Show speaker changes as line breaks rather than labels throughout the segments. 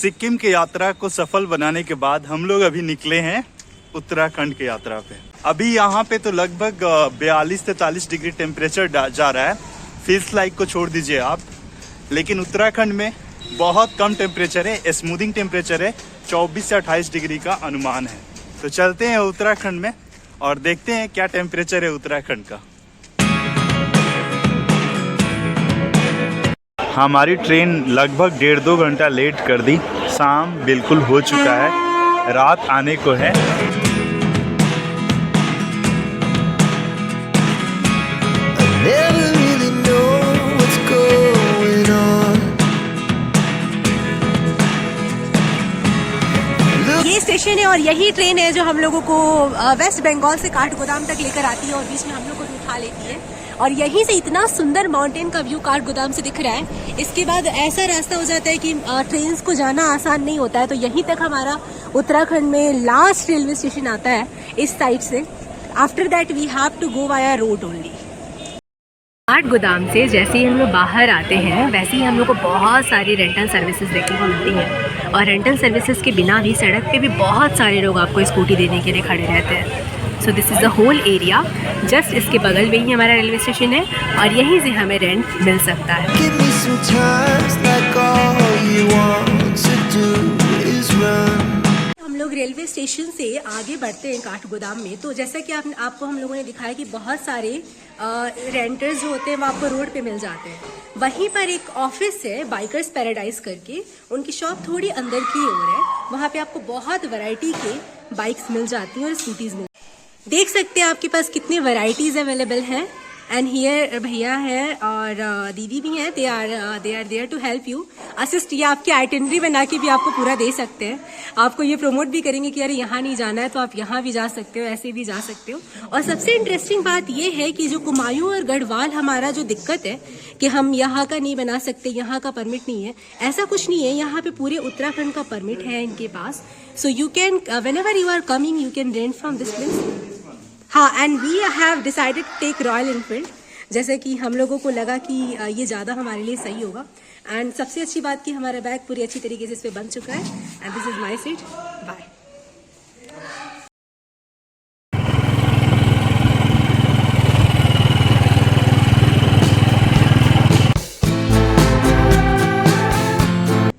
सिक्किम की यात्रा को सफल बनाने के बाद हम लोग अभी निकले हैं उत्तराखंड की यात्रा पे। अभी यहाँ पे तो लगभग 42 से 43 डिग्री टेम्परेचर जा रहा है, फील्स लाइक को छोड़ दीजिए आप। लेकिन उत्तराखंड में बहुत कम टेम्परेचर है, स्मूथिंग टेम्परेचर है, 24 से 28 डिग्री का अनुमान है। तो चलते हैं उत्तराखंड में और देखते हैं क्या टेम्परेचर है उत्तराखंड का। हमारी ट्रेन लगभग 1.5-2 घंटा लेट कर दी। शाम बिल्कुल हो चुका है, रात आने को है।
ये स्टेशन है और यही ट्रेन है जो हम लोगों को वेस्ट बंगाल से काठगोदाम तक लेकर आती है और बीच में हम लोग को उठा लेती है। और यहीं से इतना सुंदर माउंटेन का व्यू काठगोदाम से दिख रहा है। इसके बाद ऐसा रास्ता हो जाता है कि ट्रेन्स को जाना आसान नहीं होता है। तो यहीं तक हमारा उत्तराखंड में लास्ट रेलवे स्टेशन आता है इस साइड से। After that we have to go via road only. Kathgodam से जैसे ही हम लोग बाहर आते हैं वैसे ही हम लोग को बहुत सारी रेंटल सर्विसेज देखने को मिलती हैं। और रेंटल सर्विसेज के बिना भी सड़क पे भी बहुत सारे लोग आपको स्कूटी देने के लिए खड़े रहते हैं। So this is the whole area. Just इसके बगल में ही हमारा रेलवे स्टेशन है और यहीं से हमें रेंट मिल सकता है। हम लोग रेलवे स्टेशन से आगे बढ़ते हैं काठगोदाम में। तो जैसा कि आपको हम लोगों ने दिखाया कि बहुत सारे रेंटर्स जो होते हैं वो आपको रोड पे मिल जाते हैं। वहीं पर एक ऑफिस है बाइकर्स पैराडाइज करके, उनकी शॉप थोड़ी अंदर की ओर है। वहाँ पे आपको बहुत वैरायटी के बाइक्स मिल जाती हैं और स्कूटीज मिल। देख सकते हैं आपके पास कितनी वैरायटीज अवेलेबल हैं। एंड हियर भैया है और दीदी भी हैं। They are there to help you assist. ये आपकी आइटिनरी बना के भी आपको पूरा दे सकते हैं। आपको ये प्रमोट भी करेंगे कि अरे यहाँ नहीं जाना है तो आप यहाँ भी जा सकते हो, ऐसे भी जा सकते हो। और सबसे इंटरेस्टिंग बात ये है कि जो कुमायूं और गढ़वाल हमारा जो दिक्कत है कि हम यहाँ का नहीं बना सकते, यहाँ का परमिट नहीं है, ऐसा कुछ नहीं है। यहाँ पे पूरे उत्तराखंड का परमिट है इनके पास। So you can whenever you are coming you can rent from this place. हाँ, and we have decided to take Royal Enfield, जैसे कि हम लोगों को लगा कि ये ज़्यादा हमारे लिए सही होगा। एंड सबसे अच्छी बात कि हमारा बैग पूरी अच्छी तरीके से इस पर बन चुका है। And this is my seat. Bye.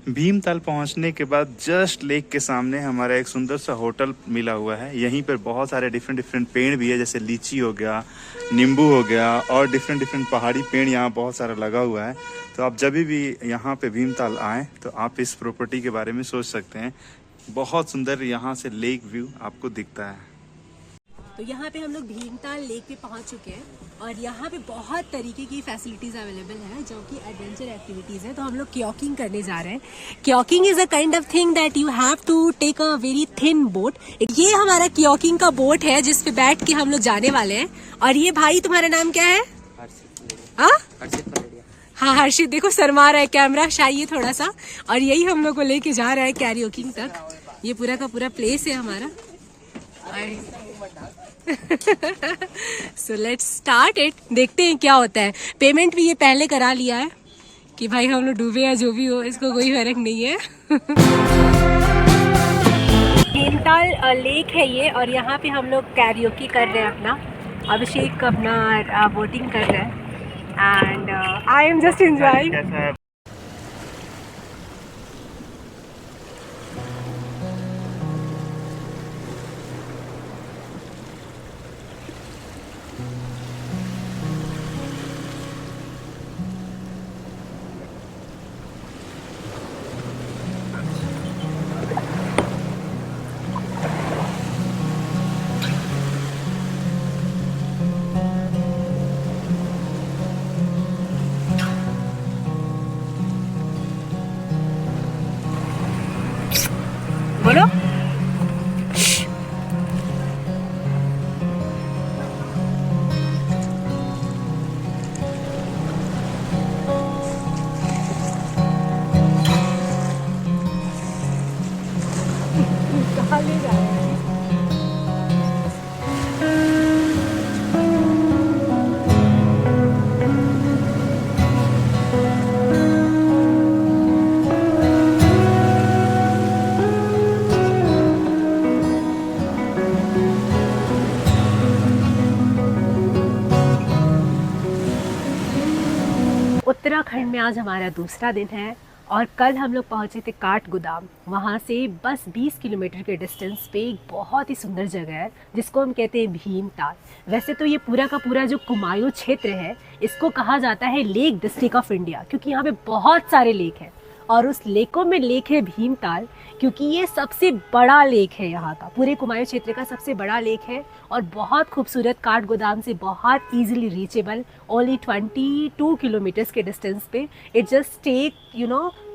Bhimtal पहुंचने के बाद जस्ट लेक के सामने हमारा एक सुंदर सा होटल मिला हुआ है। यहीं पर बहुत सारे डिफरेंट पेड़ भी है, जैसे लीची हो गया, नींबू हो गया और डिफरेंट पहाड़ी पेड़ यहाँ बहुत सारा लगा हुआ है। तो आप जब भी यहाँ पे भीमताल आएँ तो आप इस प्रॉपर्टी के बारे में सोच सकते हैं। बहुत सुंदर यहाँ से लेक व्यू आपको दिखता है।
तो यहाँ पे हम लोग भीमताल लेक पे पहुँच चुके हैं और यहाँ पे बहुत तरीके की फैसिलिटीज अवेलेबल हैं जो कि एडवेंचर एक्टिविटीज हैं। तो हम लोग क्योकिंग करने जा रहे हैं। Kayaking is a kind of thing that you have to take a very thin boat. ये हमारा क्योकिंग का बोट है जिसपे बैठ के हम लोग जाने वाले हैं। और ये भाई तुम्हारा नाम क्या है? हाँ हर्षित। देखो शर्मा रहा है, कैमरा शाई है थोड़ा सा। और यही हम लोग को लेके जा रहा है कैरियोकिंग तक। ये पूरा का पूरा प्लेस है हमारा। So let's start it. देखते हैं क्या होता है। पेमेंट भी ये पहले करा लिया है कि भाई हम लोग डूबे या जो भी हो इसको कोई फर्क नहीं है। भीमताल लेक है ये और यहाँ पे हम लोग कैरियोकी कर रहे हैं। अपना अभिषेक अपना बोटिंग कर रहा है and I am just enjoying. बोलो। कहाँ ले जा रहे हैं? में आज हमारा दूसरा दिन है और कल हम लोग पहुँचे थे काठगोदाम। वहाँ से बस 20 किलोमीटर के डिस्टेंस पे एक बहुत ही सुंदर जगह है जिसको हम कहते हैं भीमताल। वैसे तो ये पूरा का पूरा जो कुमायूं क्षेत्र है इसको कहा जाता है लेक डिस्ट्रिक्ट ऑफ इंडिया, क्योंकि यहाँ पे बहुत सारे लेक हैं और उस लेकों में लेक है भीमताल, क्योंकि ये सबसे बड़ा लेक है यहाँ का, पूरे कुमायूं क्षेत्र का सबसे बड़ा लेक है और बहुत खूबसूरत। काठगोदाम से बहुत इजीली रीचेबल, ओनली 22 किलोमीटर्स के डिस्टेंस पे। It just take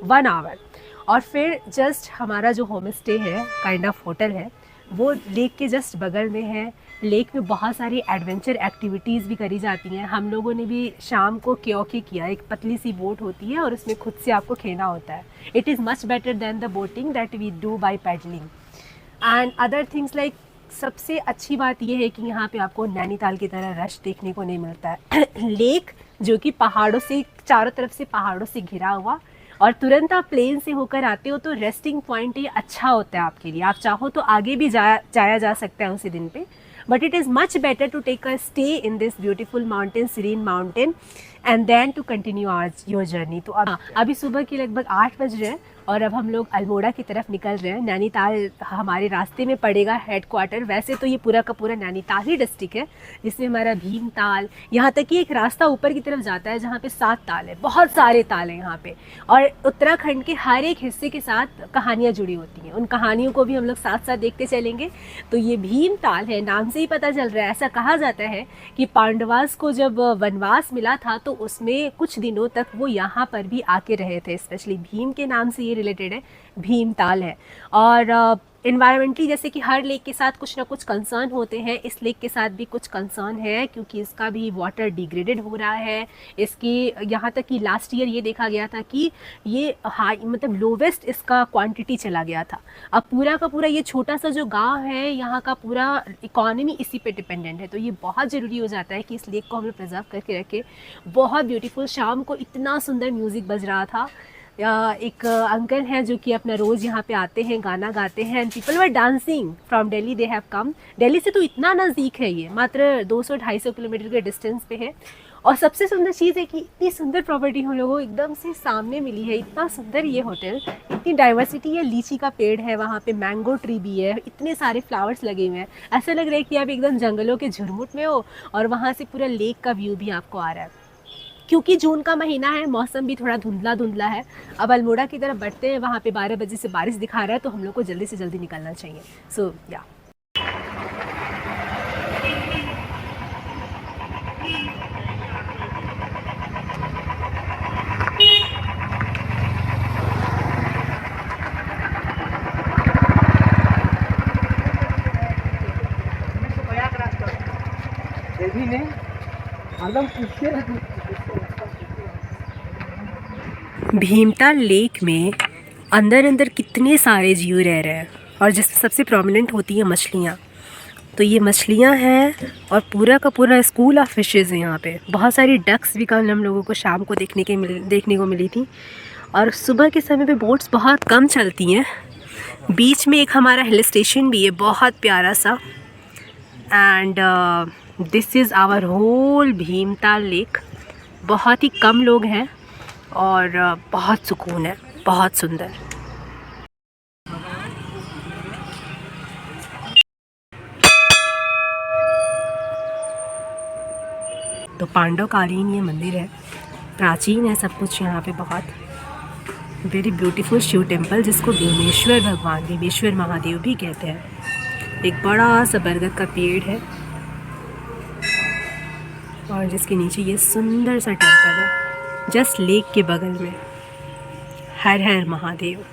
1 hour. और फिर जस्ट हमारा जो होम स्टे है, काइंड ऑफ होटल है, वो लेक के जस्ट बगल में है। लेक में बहुत सारी एडवेंचर एक्टिविटीज़ भी करी जाती हैं। हम लोगों ने भी शाम को क्योंकि किया, एक पतली सी बोट होती है और उसमें खुद से आपको खेलना होता है। It is much better than the boating that we do by paddling and other things like. सबसे अच्छी बात यह है कि यहाँ पे आपको नैनीताल की तरह रश देखने को नहीं मिलता है। लेक जो कि पहाड़ों से, चारों तरफ से पहाड़ों से घिरा हुआ, और तुरंत आप प्लेन से होकर आते हो तो रेस्टिंग पॉइंट ये अच्छा होता है आपके लिए। आप चाहो तो आगे भी जाया जा सकता है उसी दिन पे, but it is much better to take a stay in this beautiful mountain, serene mountain, and then to continue your journey। तो अभी सुबह के लगभग 8 बज रहे हैं और अब हम लोग अल्मोड़ा की तरफ निकल रहे हैं। नैनीताल हमारे रास्ते में पड़ेगा हेडक्वार्टर। वैसे तो ये पूरा का पूरा नैनीताल ही डिस्ट्रिक्ट है, जिसमें हमारा भीमताल, यहाँ तक कि एक रास्ता ऊपर की तरफ जाता है जहाँ पे 7 ताल है, बहुत सारे ताल हैं यहाँ पे। और उत्तराखंड के हर एक हिस्से के साथ कहानियाँ जुड़ी होती हैं, उन कहानियों को भी हम लोग साथ साथ देखते चलेंगे। तो ये भीमताल है, नाम से ही पता चल रहा है। ऐसा कहा जाता है कि पांडवास को जब वनवास मिला था तो उसमें कुछ दिनों तक वो यहाँ पर भी आके रहे थे। स्पेशली भीम के नाम से ये रिलेटेड है, भीमताल है। और इन्वायरमेंटली जैसे कि हर लेक के साथ कुछ ना कुछ कंसर्न होते हैं, इस लेक के साथ भी कुछ कंसर्न है, क्योंकि इसका भी वाटर डिग्रेडेड हो रहा है। इसकी यहाँ तक कि लास्ट ईयर ये देखा गया था कि ये हाई, मतलब लोवेस्ट इसका क्वांटिटी चला गया था। अब पूरा का पूरा ये छोटा सा जो गांव है, यहाँ का पूरा इकोनॉमी इसी पे डिपेंडेंट है। तो ये बहुत ज़रूरी हो जाता है कि इस लेक को हम लोग प्रिजर्व करके रखें। बहुत ब्यूटीफुल, शाम को इतना सुंदर म्यूज़िक बज रहा था। एक अंकल हैं जो कि अपना रोज़ यहाँ पे आते हैं, गाना गाते हैं, and people were dancing from Delhi. They have come. Delhi से तो इतना नज़दीक है, ये मात्र 200-250 किलोमीटर के डिस्टेंस पे है। और सबसे सुंदर चीज़ है कि इतनी सुंदर प्रॉपर्टी हम लोगों को एकदम से सामने मिली है। इतना सुंदर ये होटल, इतनी डाइवर्सिटी है। लीची का पेड़ है वहाँ पे, मैंगो ट्री भी है, इतने सारे फ्लावर्स लगे हुए हैं। ऐसा लग रहा है कि आप एकदम जंगलों के झुरमुट में हो और वहाँ से पूरा लेक का व्यू भी आपको आ रहा है। क्योंकि जून का महीना है, मौसम भी थोड़ा धुंधला धुंधला है। अब अल्मोड़ा की तरफ बढ़ते हैं, वहाँ पे 12 बजे से बारिश दिखा रहा है, तो हम लोग को जल्दी से जल्दी निकलना चाहिए। सो या भीमताल लेक में अंदर अंदर कितने सारे जीव रह रहे हैं और जिसमें सबसे प्रोमिनेंट होती है मछलियाँ। तो ये मछलियाँ हैं और पूरा का पूरा स्कूल ऑफ फिशेज़ है यहाँ पे। बहुत सारी डक्स भी कल हम लोगों को शाम को देखने को मिली थी। और सुबह के समय पे बोट्स बहुत कम चलती हैं। बीच में एक हमारा हिल स्टेशन भी है, बहुत प्यारा सा। And this is our whole Bhimtal lake. बहुत ही कम लोग हैं और बहुत सुकून है, बहुत सुंदर। तो पांडवकालीन ये मंदिर है, प्राचीन है सब कुछ यहाँ पे। बहुत वेरी ब्यूटीफुल शिव टेम्पल, जिसको भीमेश्वर भगवान, भीमेश्वर महादेव भी कहते हैं। एक बड़ा सा बरगद का पेड़ है और जिसके नीचे ये सुंदर सा टेम्पल है, जस्ट लेक के बगल में। हर हर महादेव।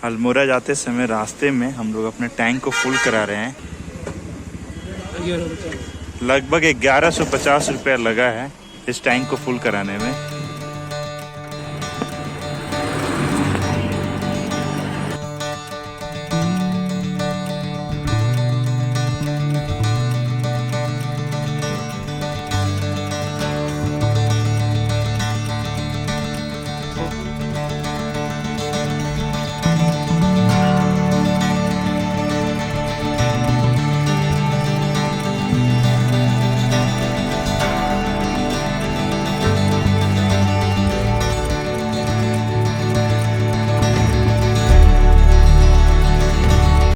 अल्मोड़ा जाते समय रास्ते में हम लोग अपने टैंक को फुल करा रहे हैं। लगभग 1150 रुपया लगा है इस टैंक को फुल कराने में।